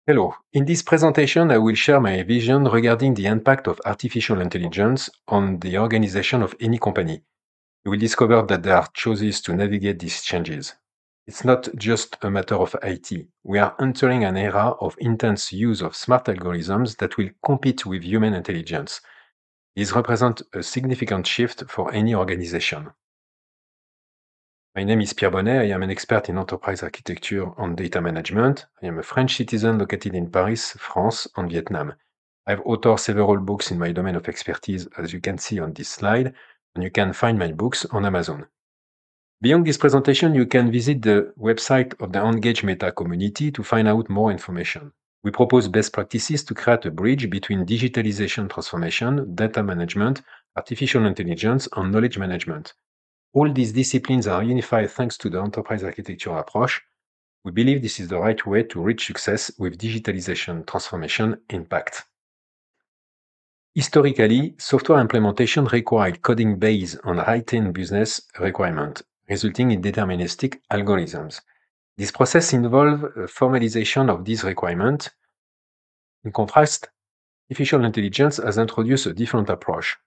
Hello. In this presentation, I will share my vision regarding the impact of artificial intelligence on the organization of any company. You will discover that there are choices to navigate these changes. It's not just a matter of IT. We are entering an era of intense use of smart algorithms that will compete with human intelligence. These represent a significant shift for any organization. My name is Pierre Bonnet. I am an expert in enterprise architecture and data management. I am a French citizen located in Paris, France, and Vietnam. I've authored several books in my domain of expertise, as you can see on this slide, and you can find my books on Amazon. Beyond this presentation, you can visit the website of the Engage Meta community to find out more information. We propose best practices to create a bridge between digitalization transformation, data management, artificial intelligence, and knowledge management. All these disciplines are unified thanks to the enterprise architecture approach. We believe this is the right way to reach success with digitalization transformation impact. Historically, software implementation required coding based on written business requirements, resulting in deterministic algorithms. This process involves a formalization of these requirements. In contrast, artificial intelligence has introduced a different approach.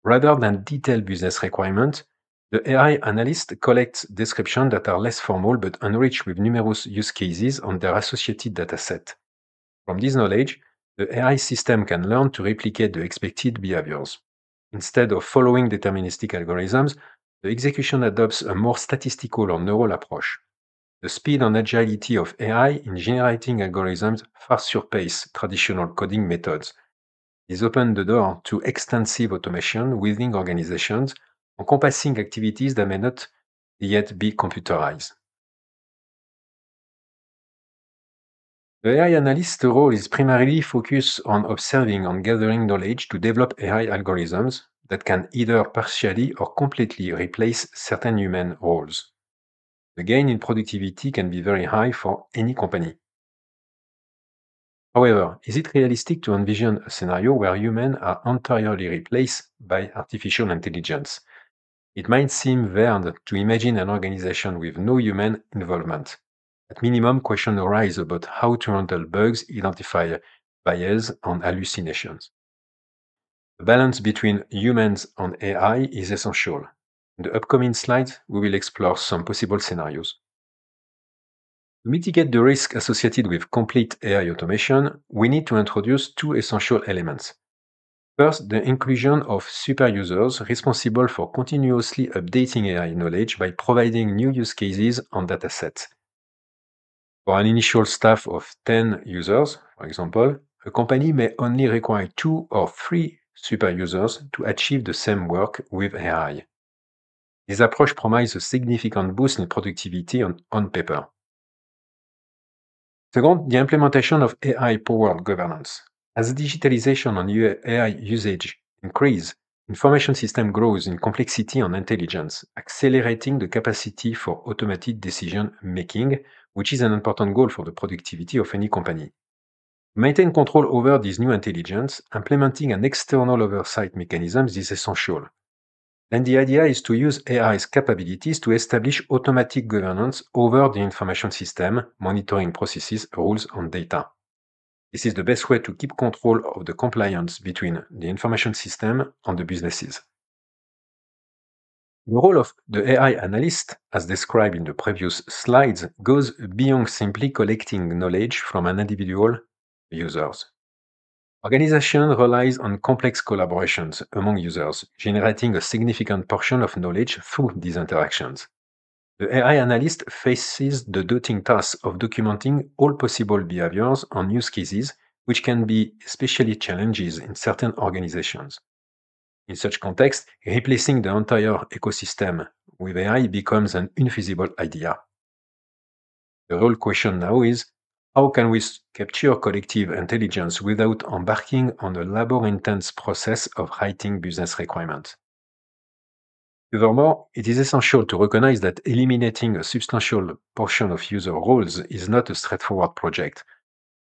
Rather than detailed business requirements, the AI analyst collects descriptions that are less formal but enriched with numerous use cases on their associated dataset. From this knowledge, the AI system can learn to replicate the expected behaviors. Instead of following deterministic algorithms, the execution adopts a more statistical or neural approach. The speed and agility of AI in generating algorithms far surpass traditional coding methods. This opens the door to extensive automation within organizations, encompassing activities that may not yet be computerized. The AI analyst's role is primarily focused on observing and gathering knowledge to develop AI algorithms that can either partially or completely replace certain human roles. The gain in productivity can be very high for any company. However, is it realistic to envision a scenario where humans are entirely replaced by artificial intelligence? It might seem weird to imagine an organization with no human involvement. At minimum, questions arise about how to handle bugs, identify bias, and hallucinations. The balance between humans and AI is essential. In the upcoming slides, we will explore some possible scenarios. To mitigate the risk associated with complete AI automation, we need to introduce two essential elements. First, the inclusion of super users responsible for continuously updating AI knowledge by providing new use cases and datasets. For an initial staff of 10 users, for example, a company may only require 2 or 3 super users to achieve the same work with AI. This approach provides a significant boost in productivity on paper. Second, the implementation of AI-powered governance. As digitalization and AI usage increase, information system grows in complexity and intelligence, accelerating the capacity for automated decision-making, which is an important goal for the productivity of any company. To maintain control over this new intelligence, implementing an external oversight mechanism is essential. And the idea is to use AI's capabilities to establish automatic governance over the information system, monitoring processes, rules, and data. This is the best way to keep control of the compliance between the information system and the businesses. The role of the AI analyst, as described in the previous slides, goes beyond simply collecting knowledge from an individual users. Organization relies on complex collaborations among users, generating a significant portion of knowledge through these interactions. The AI analyst faces the daunting task of documenting all possible behaviors and use cases, which can be especially challenging in certain organizations. In such context, replacing the entire ecosystem with AI becomes an infeasible idea. The real question now is, how can we capture collective intelligence without embarking on a labor-intense process of writing business requirements? Furthermore, it is essential to recognize that eliminating a substantial portion of user roles is not a straightforward project.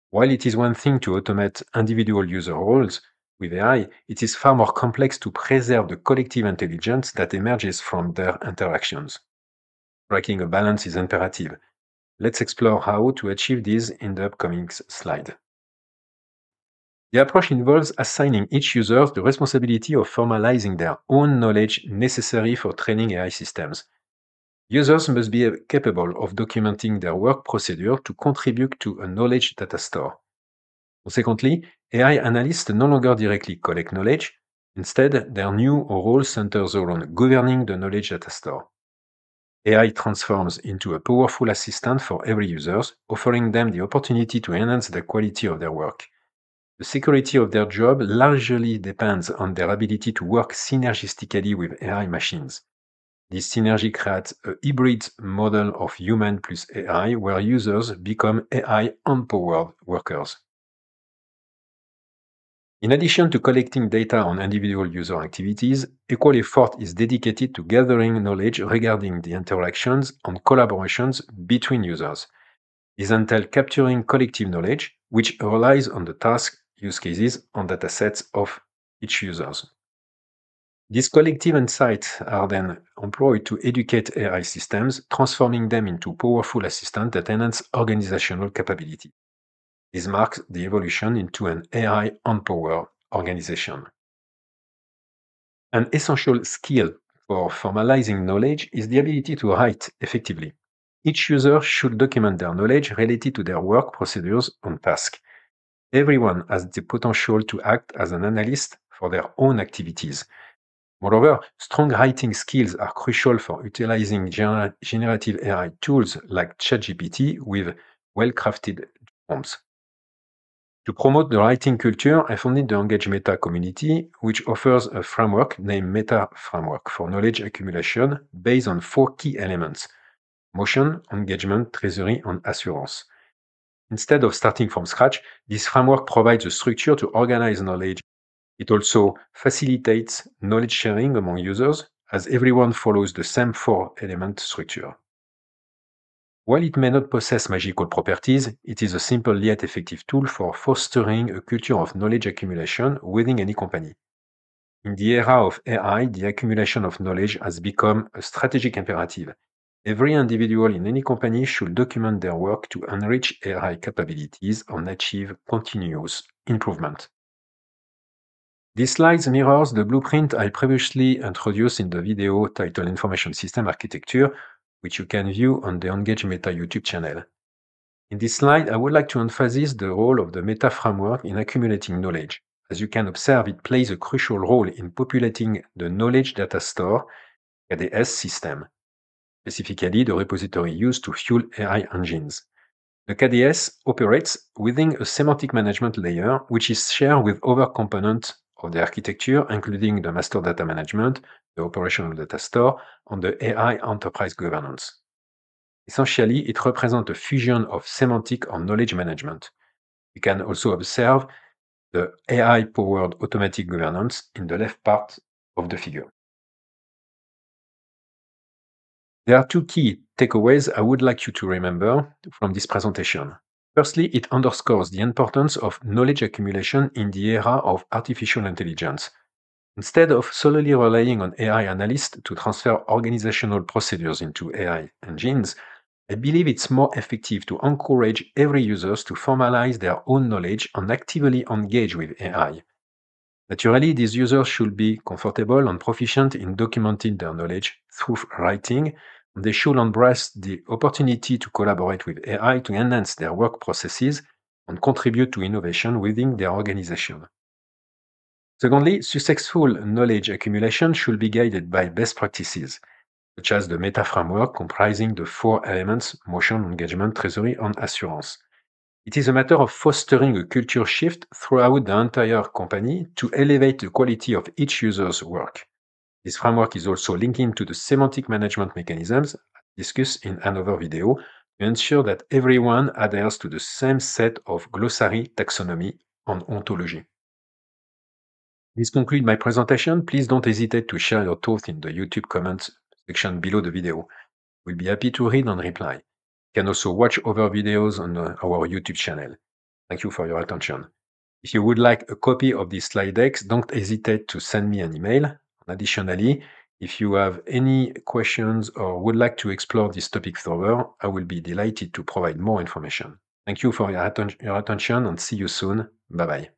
While it is one thing to automate individual user roles, with AI, it is far more complex to preserve the collective intelligence that emerges from their interactions. Striking a balance is imperative. Let's explore how to achieve this in the upcoming slide. The approach involves assigning each user the responsibility of formalizing their own knowledge necessary for training AI systems. Users must be capable of documenting their work procedure to contribute to a knowledge data store. Consequently, AI analysts no longer directly collect knowledge. Instead, their new role centers around governing the knowledge data store. AI transforms into a powerful assistant for every user, offering them the opportunity to enhance the quality of their work. The security of their job largely depends on their ability to work synergistically with AI machines. This synergy creates a hybrid model of human plus AI where users become AI-empowered workers. In addition to collecting data on individual user activities, equal effort is dedicated to gathering knowledge regarding the interactions and collaborations between users. This entails capturing collective knowledge, which relies on the task, use cases, and datasets of each user. These collective insights are then employed to educate AI systems, transforming them into powerful assistants that enhance organizational capability. This marks the evolution into an AI-empowered organization. An essential skill for formalizing knowledge is the ability to write effectively. Each user should document their knowledge related to their work procedures and tasks. Everyone has the potential to act as an analyst for their own activities. Moreover, strong writing skills are crucial for utilizing generative AI tools like ChatGPT with well-crafted prompts. To promote the writing culture, I founded the Engage Meta community, which offers a framework named Meta Framework for knowledge accumulation based on 4 key elements: motion, engagement, treasury, and assurance. Instead of starting from scratch, this framework provides a structure to organize knowledge. It also facilitates knowledge sharing among users, as everyone follows the same 4-element structure. While it may not possess magical properties, it is a simple yet effective tool for fostering a culture of knowledge accumulation within any company. In the era of AI, the accumulation of knowledge has become a strategic imperative. Every individual in any company should document their work to enrich AI capabilities and achieve continuous improvement. This slide mirrors the blueprint I previously introduced in the video titled Information System Architecture, which you can view on the Engage Meta YouTube channel. In this slide, I would like to emphasize the role of the Meta framework in accumulating knowledge. As you can observe, it plays a crucial role in populating the Knowledge Data Store (KDS) system, specifically the repository used to fuel AI engines. The KDS operates within a semantic management layer, which is shared with other components of the architecture, including the master data management, the operational data store, and the AI enterprise governance. Essentially, it represents a fusion of semantic and knowledge management. You can also observe the AI-powered automatic governance in the left part of the figure. There are 2 key takeaways I would like you to remember from this presentation. Firstly, it underscores the importance of knowledge accumulation in the era of artificial intelligence. Instead of solely relying on AI analysts to transfer organizational procedures into AI engines, I believe it's more effective to encourage every user to formalize their own knowledge and actively engage with AI. Naturally, these users should be comfortable and proficient in documenting their knowledge through writing, and they should embrace the opportunity to collaborate with AI to enhance their work processes and contribute to innovation within their organization. Secondly, successful knowledge accumulation should be guided by best practices, such as the Meta framework comprising the 4 elements: motion, engagement, treasury, and assurance. It is a matter of fostering a culture shift throughout the entire company to elevate the quality of each user's work. This framework is also linking to the semantic management mechanisms discussed in another video to ensure that everyone adheres to the same set of glossary, taxonomy, and ontology. This concludes my presentation. Please don't hesitate to share your thoughts in the YouTube comments section below the video. We'll be happy to read and reply. You can also watch other videos on our YouTube channel. Thank you for your attention. If you would like a copy of these slide decks, don't hesitate to send me an email. Additionally, If you have any questions or would like to explore this topic further, I will be delighted to provide more information. Thank you for your attention and see you soon. Bye bye.